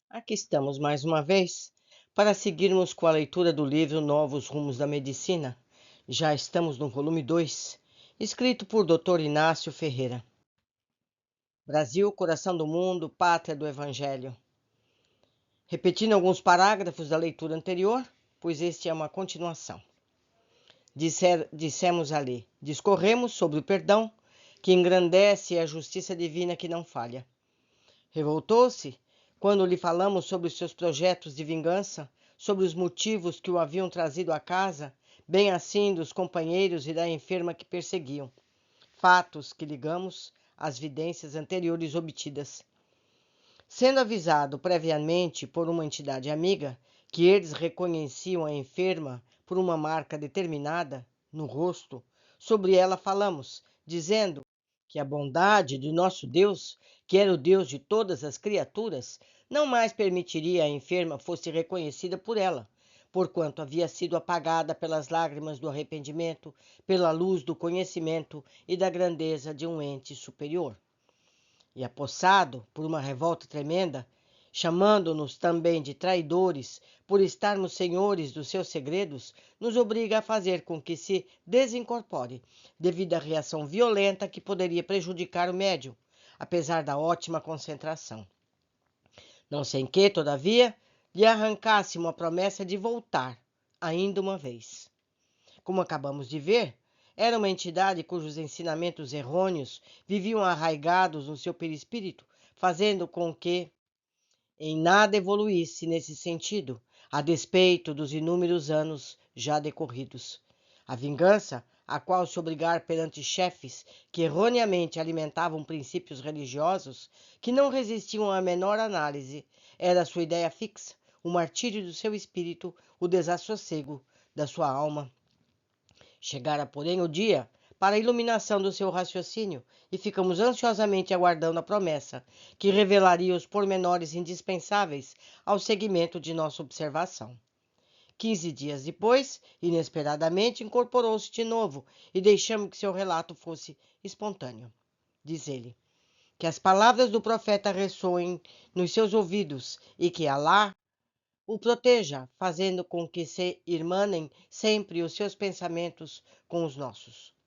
Aqui estamos mais uma vez para seguirmos com a leitura do livro Novos Rumos da Medicina. Já estamos no volume 2, escrito por Dr. Inácio Ferreira. Brasil, coração do mundo, pátria do Evangelho. Repetindo alguns parágrafos da leitura anterior, pois este é uma continuação. Dissemos ali, discorremos sobre o perdão que engrandece a justiça divina que não falha. Revoltou-se quando lhe falamos sobre os seus projetos de vingança, sobre os motivos que o haviam trazido à casa, bem assim dos companheiros e da enferma que perseguiam. Fatos que ligamos às vidências anteriores obtidas. Sendo avisado previamente por uma entidade amiga que eles reconheciam a enferma por uma marca determinada no rosto, sobre ela falamos, dizendo que a bondade de nosso Deus, que era o Deus de todas as criaturas, não mais permitiria a enferma fosse reconhecida por ela, porquanto havia sido apagada pelas lágrimas do arrependimento, pela luz do conhecimento e da grandeza de um ente superior. E apossado por uma revolta tremenda, chamando-nos também de traidores por estarmos senhores dos seus segredos, nos obriga a fazer com que se desincorpore, devido à reação violenta que poderia prejudicar o médium, apesar da ótima concentração. Não sem que, todavia, lhe arrancasse uma promessa de voltar, ainda uma vez. Como acabamos de ver, era uma entidade cujos ensinamentos errôneos viviam arraigados no seu perispírito, fazendo com que em nada evoluísse nesse sentido, a despeito dos inúmeros anos já decorridos. A vingança, a qual se obrigar perante chefes que erroneamente alimentavam princípios religiosos que não resistiam à menor análise, era sua ideia fixa, o martírio do seu espírito, o desassossego da sua alma. Chegara, porém, o dia para a iluminação do seu raciocínio e ficamos ansiosamente aguardando a promessa, que revelaria os pormenores indispensáveis ao seguimento de nossa observação. 15 dias depois, inesperadamente, incorporou-se de novo e deixamos que seu relato fosse espontâneo. Diz ele, que as palavras do profeta ressoem nos seus ouvidos e que Alá o proteja, fazendo com que se irmanem sempre os seus pensamentos com os nossos.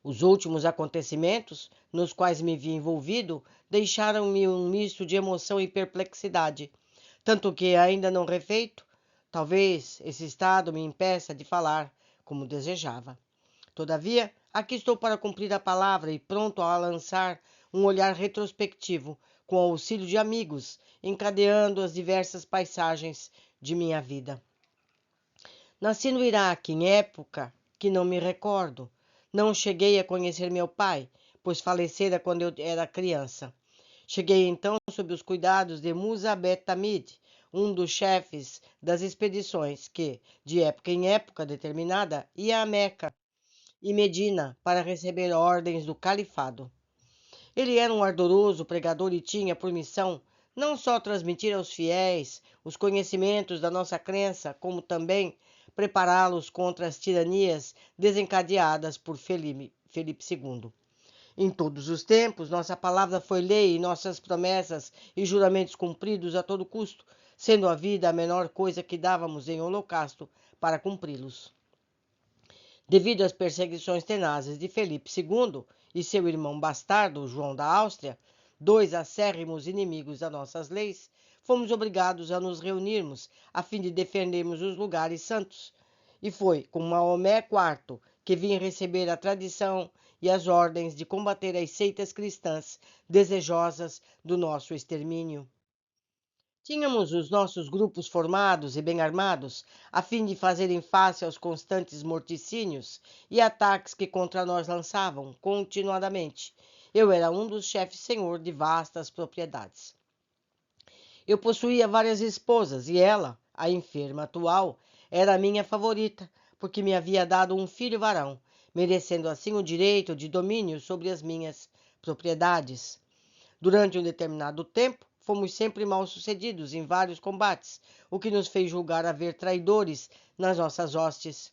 Os últimos acontecimentos, nos quais me vi envolvido, deixaram-me um misto de emoção e perplexidade, tanto que, ainda não refeito, talvez esse estado me impeça de falar como desejava. Todavia, aqui estou para cumprir a palavra e pronto a lançar um olhar retrospectivo, com auxílio de amigos, encadeando as diversas paisagens de minha vida. Nasci no Iraque, em época que não me recordo. Não cheguei a conhecer meu pai, pois falecera quando eu era criança. Cheguei então sob os cuidados de Musa Bet Tamid, um dos chefes das expedições que, de época em época determinada, ia a Meca e Medina para receber ordens do califado. Ele era um ardoroso pregador e tinha por missão não só transmitir aos fiéis os conhecimentos da nossa crença, como também prepará-los contra as tiranias desencadeadas por Felipe II. Em todos os tempos, nossa palavra foi lei e nossas promessas e juramentos cumpridos a todo custo, sendo a vida a menor coisa que dávamos em holocausto para cumpri-los. Devido às perseguições tenazes de Felipe II e seu irmão bastardo, João da Áustria, dois acérrimos inimigos das nossas leis, fomos obrigados a nos reunirmos a fim de defendermos os lugares santos. E foi com Maomé IV que vim receber a tradição e as ordens de combater as seitas cristãs desejosas do nosso extermínio. Tínhamos os nossos grupos formados e bem armados, a fim de fazerem face aos constantes morticínios e ataques que contra nós lançavam continuadamente. Eu era um dos chefes senhor de vastas propriedades. Eu possuía várias esposas e ela, a enferma atual, era a minha favorita, porque me havia dado um filho varão, merecendo assim o direito de domínio sobre as minhas propriedades. Durante um determinado tempo, fomos sempre mal sucedidos em vários combates, o que nos fez julgar haver traidores nas nossas hostes.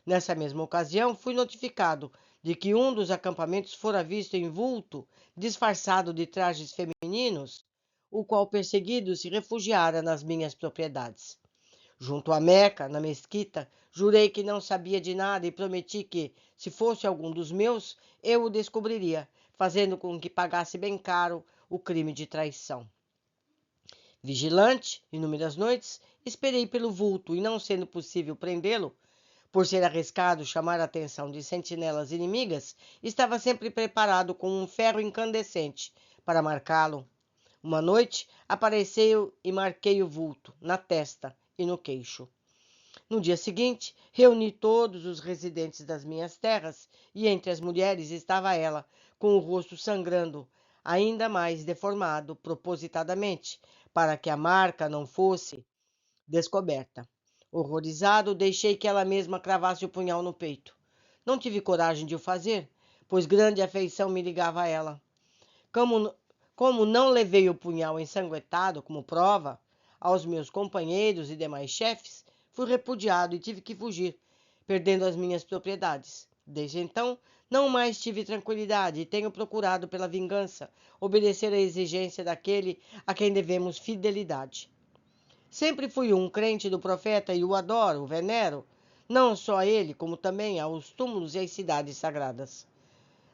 Nessa mesma ocasião, fui notificado de que um dos acampamentos fora visto em vulto, disfarçado de trajes femininos, o qual perseguido se refugiara nas minhas propriedades. Junto à Meca, na mesquita, jurei que não sabia de nada e prometi que, se fosse algum dos meus, eu o descobriria, fazendo com que pagasse bem caro o crime de traição. Vigilante, inúmeras noites, esperei pelo vulto e, não sendo possível prendê-lo, por ser arriscado chamar a atenção de sentinelas inimigas, estava sempre preparado com um ferro incandescente para marcá-lo. Uma noite, apareceu e marquei o vulto, na testa e no queixo. No dia seguinte, reuni todos os residentes das minhas terras e entre as mulheres estava ela, com o rosto sangrando, ainda mais deformado propositadamente, para que a marca não fosse descoberta. Horrorizado, deixei que ela mesma cravasse o punhal no peito. Não tive coragem de o fazer, pois grande afeição me ligava a ela. Como, como não levei o punhal ensanguentado como prova aos meus companheiros e demais chefes, fui repudiado e tive que fugir, perdendo as minhas propriedades. Desde então, não mais tive tranquilidade e tenho procurado pela vingança obedecer à exigência daquele a quem devemos fidelidade. Sempre fui um crente do profeta e o adoro, o venero, não só a ele, como também aos túmulos e às cidades sagradas.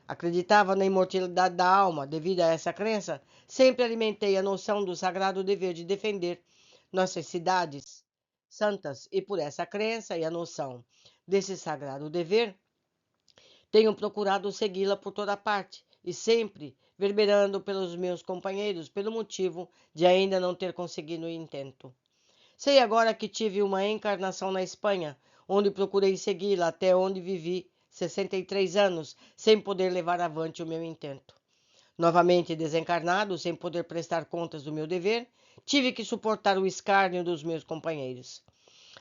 Acreditava na imortalidade da alma. Devido a essa crença, sempre alimentei a noção do sagrado dever de defender nossas cidades santas e por essa crença e a noção desse sagrado dever, tenho procurado segui-la por toda parte e sempre verberando pelos meus companheiros pelo motivo de ainda não ter conseguido o intento. Sei agora que tive uma encarnação na Espanha, onde procurei segui-la até onde vivi 63 anos, sem poder levar avante o meu intento. Novamente desencarnado, sem poder prestar contas do meu dever, tive que suportar o escárnio dos meus companheiros.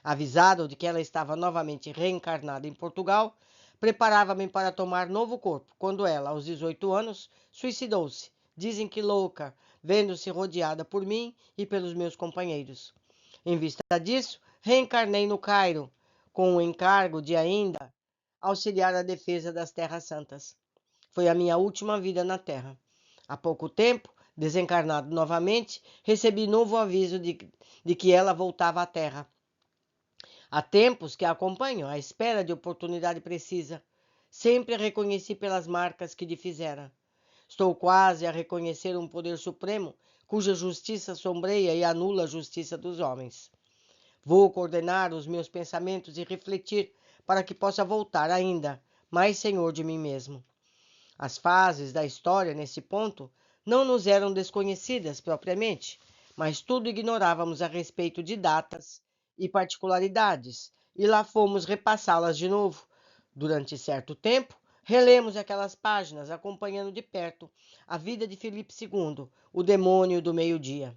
Avisado de que ela estava novamente reencarnada em Portugal, preparava-me para tomar novo corpo, quando ela, aos 18 anos, suicidou-se, dizem que louca, vendo-se rodeada por mim e pelos meus companheiros. Em vista disso, reencarnei no Cairo, com o encargo de ainda auxiliar a defesa das Terras Santas. Foi a minha última vida na Terra. Há pouco tempo, desencarnado novamente, recebi novo aviso de que ela voltava à Terra. Há tempos que a acompanho, à espera de oportunidade precisa. Sempre a reconheci pelas marcas que lhe fizera. Estou quase a reconhecer um poder supremo, cuja justiça sombreia e anula a justiça dos homens. Vou coordenar os meus pensamentos e refletir para que possa voltar ainda mais senhor de mim mesmo. As fases da história, nesse ponto, não nos eram desconhecidas propriamente, mas tudo ignorávamos a respeito de datas e particularidades, e lá fomos repassá-las de novo. Durante certo tempo, relemos aquelas páginas, acompanhando de perto a vida de Filipe II, o demônio do meio-dia.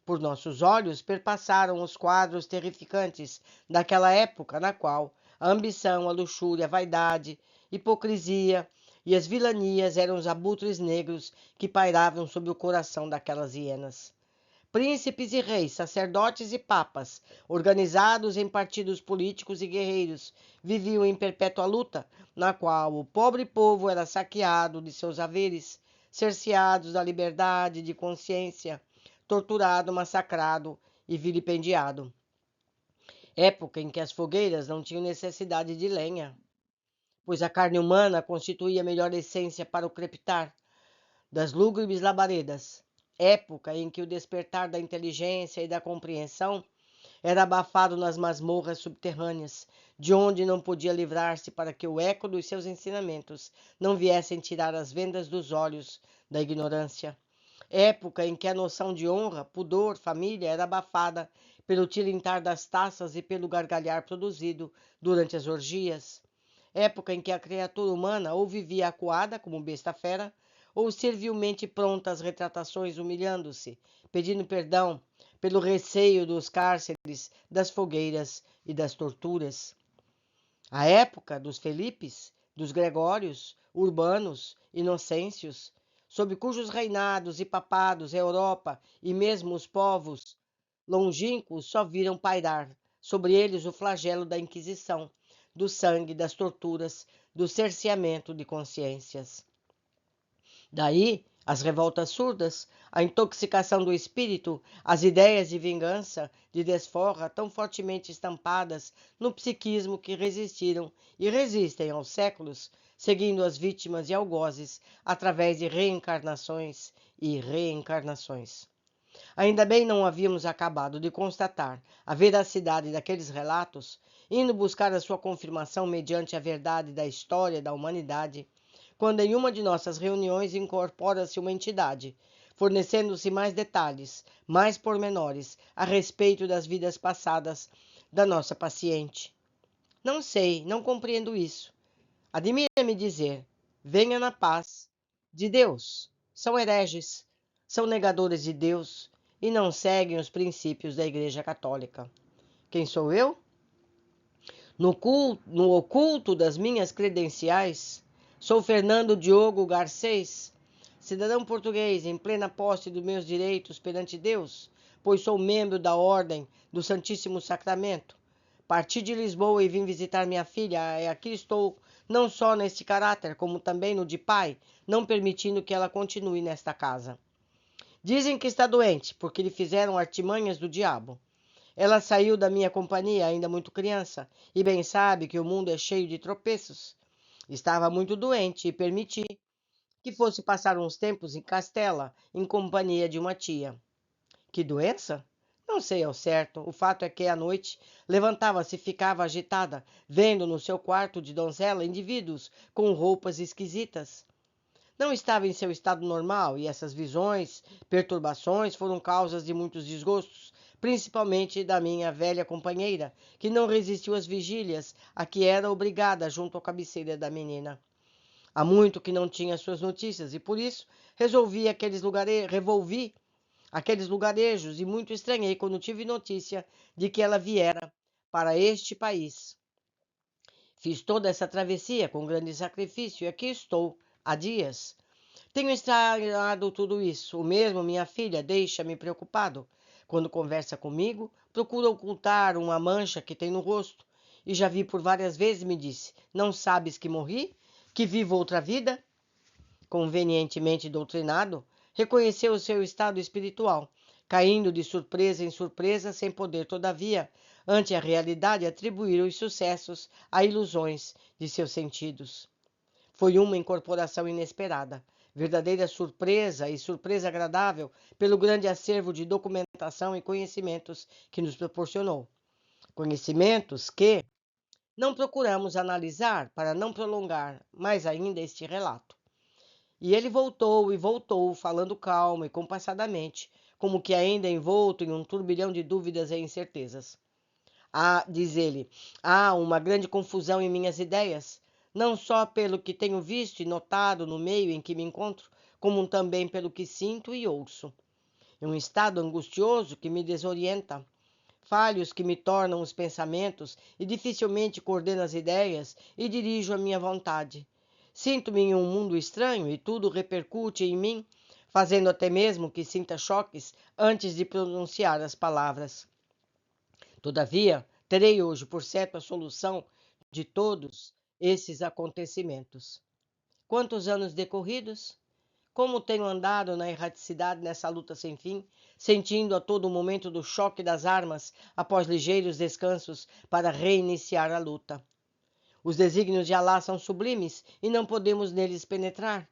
Por nossos olhos perpassaram os quadros terrificantes daquela época na qual a ambição, a luxúria, a vaidade, hipocrisia e as vilanias eram os abutres negros que pairavam sobre o coração daquelas hienas. Príncipes e reis, sacerdotes e papas, organizados em partidos políticos e guerreiros, viviam em perpétua luta, na qual o pobre povo era saqueado de seus haveres, cerceado da liberdade de consciência, torturado, massacrado e vilipendiado. Época em que as fogueiras não tinham necessidade de lenha, pois a carne humana constituía a melhor essência para o crepitar das lúgubres labaredas. Época em que o despertar da inteligência e da compreensão era abafado nas masmorras subterrâneas, de onde não podia livrar-se para que o eco dos seus ensinamentos não viessem tirar as vendas dos olhos da ignorância. Época em que a noção de honra, pudor, família era abafada pelo tilintar das taças e pelo gargalhar produzido durante as orgias. Época em que a criatura humana ou vivia acuada como besta fera, ou servilmente pronta às retratações, humilhando-se, pedindo perdão pelo receio dos cárceres, das fogueiras e das torturas. A época dos Felipes, dos Gregórios, Urbanos, Inocêncios, sob cujos reinados e papados a Europa e mesmo os povos longínquos só viram pairar sobre eles o flagelo da Inquisição, do sangue, das torturas, do cerceamento de consciências. Daí As revoltas surdas, a intoxicação do espírito, as ideias de vingança, de desforra tão fortemente estampadas no psiquismo que resistiram e resistem aos séculos, seguindo as vítimas e algozes através de reencarnações e reencarnações. Ainda bem não havíamos acabado de constatar a veracidade daqueles relatos, indo buscar a sua confirmação mediante a verdade da história da humanidade, quando em uma de nossas reuniões incorpora-se uma entidade, fornecendo-se mais detalhes, mais pormenores a respeito das vidas passadas da nossa paciente. Não sei, não compreendo isso. Admira-me dizer, venha na paz de Deus. São hereges, são negadores de Deus e não seguem os princípios da Igreja Católica. Quem sou eu? No oculto das minhas credenciais, sou Fernando Diogo Garcês, cidadão português em plena posse dos meus direitos perante Deus, pois sou membro da Ordem do Santíssimo Sacramento. Parti de Lisboa e vim visitar minha filha, e aqui estou, não só neste caráter, como também no de pai, não permitindo que ela continue nesta casa. Dizem que está doente, porque lhe fizeram artimanhas do diabo. Ela saiu da minha companhia ainda muito criança, e bem sabe que o mundo é cheio de tropeços. Estava muito doente e permiti que fosse passar uns tempos em Castela, em companhia de uma tia. Que doença? Não sei ao certo. O fato é que à noite levantava-se e ficava agitada, vendo no seu quarto de donzela indivíduos com roupas esquisitas. Não estava em seu estado normal e essas visões, perturbações foram causas de muitos desgostos, principalmente da minha velha companheira, que não resistiu às vigílias a que era obrigada junto à cabeceira da menina. Há muito que não tinha suas notícias e por isso revolvi aqueles lugarejos e muito estranhei quando tive notícia de que ela viera para este país. Fiz toda essa travessia com grande sacrifício e aqui estou, há dias. Tenho estranhado tudo isso. O mesmo minha filha deixa-me preocupado. Quando conversa comigo, procura ocultar uma mancha que tem no rosto. E já vi por várias vezes, me disse, não sabes que morri? Que vivo outra vida? Convenientemente doutrinado, reconheceu o seu estado espiritual, caindo de surpresa em surpresa, sem poder, todavia, ante a realidade, atribuir os sucessos a ilusões de seus sentidos. Foi uma incorporação inesperada, verdadeira surpresa e surpresa agradável pelo grande acervo de documentação e conhecimentos que nos proporcionou. Conhecimentos que não procuramos analisar para não prolongar mais ainda este relato. E ele voltou e voltou, falando calmo e compassadamente, como que ainda envolto em um turbilhão de dúvidas e incertezas. Diz ele, há uma grande confusão em minhas ideias, não só pelo que tenho visto e notado no meio em que me encontro, como também pelo que sinto e ouço. É um estado angustioso que me desorienta, falhos que me tornam os pensamentos e dificilmente coordeno as ideias e dirijo a minha vontade. Sinto-me em um mundo estranho e tudo repercute em mim, fazendo até mesmo que sinta choques antes de pronunciar as palavras. Todavia, terei hoje, por certo, a solução de todos esses acontecimentos. Quantos anos decorridos? Como tenho andado na erraticidade nessa luta sem fim, sentindo a todo momento do choque das armas após ligeiros descansos para reiniciar a luta. Os desígnios de Alá são sublimes e não podemos neles penetrar.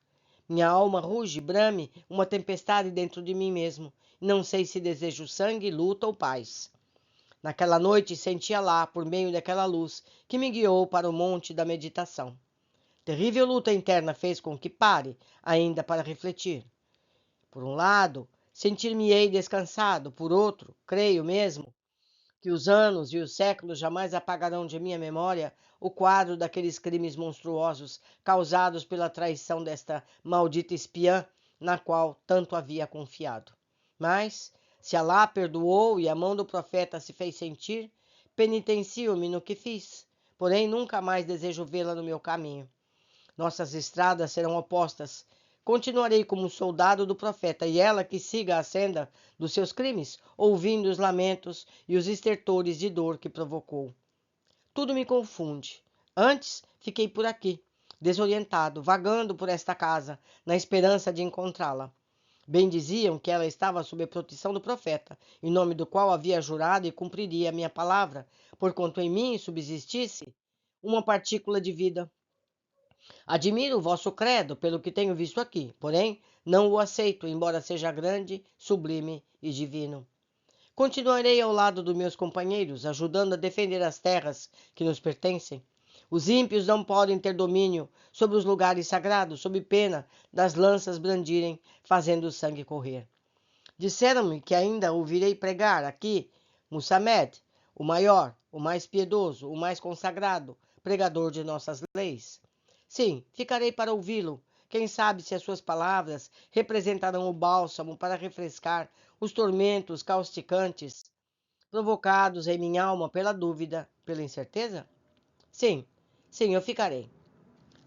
Minha alma ruge, brame, uma tempestade dentro de mim mesmo. Não sei se desejo sangue, luta ou paz. Naquela noite senti Alá por meio daquela luz que me guiou para o monte da meditação. Terrível luta interna fez com que pare ainda para refletir. Por um lado, sentir-me-ei descansado, por outro, creio mesmo que os anos e os séculos jamais apagarão de minha memória o quadro daqueles crimes monstruosos causados pela traição desta maldita espiã na qual tanto havia confiado. Mas, se Alá perdoou e a mão do profeta se fez sentir, penitencio-me no que fiz, porém nunca mais desejo vê-la no meu caminho. Nossas estradas serão opostas. Continuarei como soldado do profeta e ela que siga a senda dos seus crimes, ouvindo os lamentos e os estertores de dor que provocou. Tudo me confunde. Antes, fiquei por aqui. desorientado, vagando por esta casa, na esperança de encontrá-la. Bem diziam que ela estava sob a proteção do profeta, em nome do qual havia jurado e cumpriria a minha palavra, porquanto em mim subsistisse uma partícula de vida. Admiro o vosso credo pelo que tenho visto aqui, porém não o aceito, embora seja grande, sublime e divino. Continuarei ao lado dos meus companheiros, ajudando a defender as terras que nos pertencem. Os ímpios não podem ter domínio sobre os lugares sagrados, sob pena das lanças brandirem, fazendo o sangue correr. Disseram-me que ainda ouvirei pregar aqui Musamed, o maior, o mais piedoso, o mais consagrado, pregador de nossas leis. Sim, ficarei para ouvi-lo. Quem sabe se as suas palavras representarão o bálsamo para refrescar os tormentos causticantes provocados em minha alma pela dúvida, pela incerteza? Sim, sim, eu ficarei.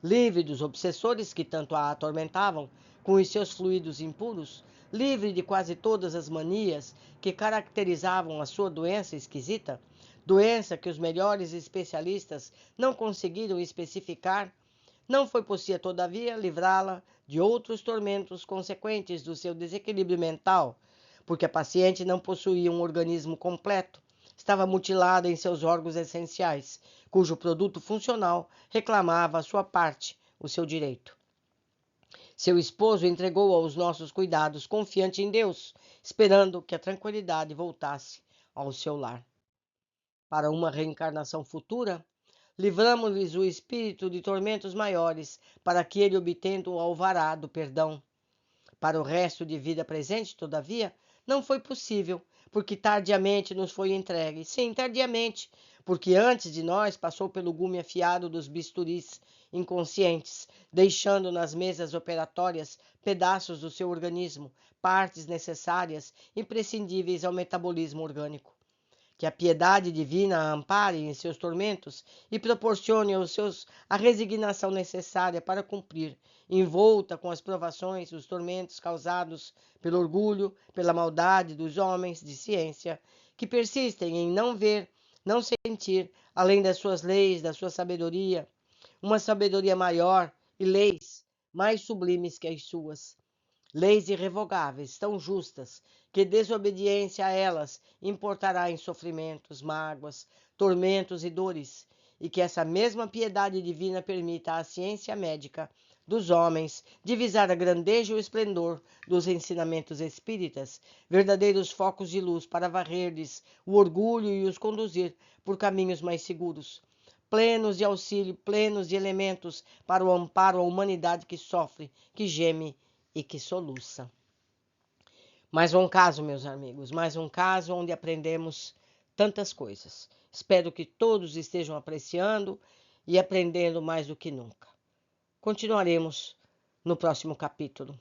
Livre dos obsessores que tanto a atormentavam com os seus fluidos impuros, livre de quase todas as manias que caracterizavam a sua doença esquisita, doença que os melhores especialistas não conseguiram especificar, não foi possível, todavia, livrá-la de outros tormentos consequentes do seu desequilíbrio mental, porque a paciente não possuía um organismo completo, estava mutilada em seus órgãos essenciais, cujo produto funcional reclamava a sua parte, o seu direito. Seu esposo entregou aos nossos cuidados, confiante em Deus, esperando que a tranquilidade voltasse ao seu lar. Para uma reencarnação futura, livramos-lhes o espírito de tormentos maiores, para que ele obtendo o alvará do perdão. Para o resto de vida presente, todavia, não foi possível, porque tardiamente nos foi entregue. Sim, tardiamente, porque antes de nós passou pelo gume afiado dos bisturis inconscientes, deixando nas mesas operatórias pedaços do seu organismo, partes necessárias, imprescindíveis ao metabolismo orgânico. Que a piedade divina a ampare em seus tormentos e proporcione aos seus a resignação necessária para cumprir, envolta com as provações, os tormentos causados pelo orgulho, pela maldade dos homens de ciência, que persistem em não ver, não sentir, além das suas leis, da sua sabedoria, uma sabedoria maior e leis mais sublimes que as suas. Leis irrevogáveis, tão justas, que desobediência a elas importará em sofrimentos, mágoas, tormentos e dores, e que essa mesma piedade divina permita à ciência médica dos homens divisar a grandeza e o esplendor dos ensinamentos espíritas, verdadeiros focos de luz para varrer-lhes o orgulho e os conduzir por caminhos mais seguros, plenos de auxílio, plenos de elementos para o amparo à humanidade que sofre, que geme e que soluça. Mais um caso, meus amigos, mais um caso onde aprendemos tantas coisas. Espero que todos estejam apreciando e aprendendo mais do que nunca. Continuaremos no próximo capítulo.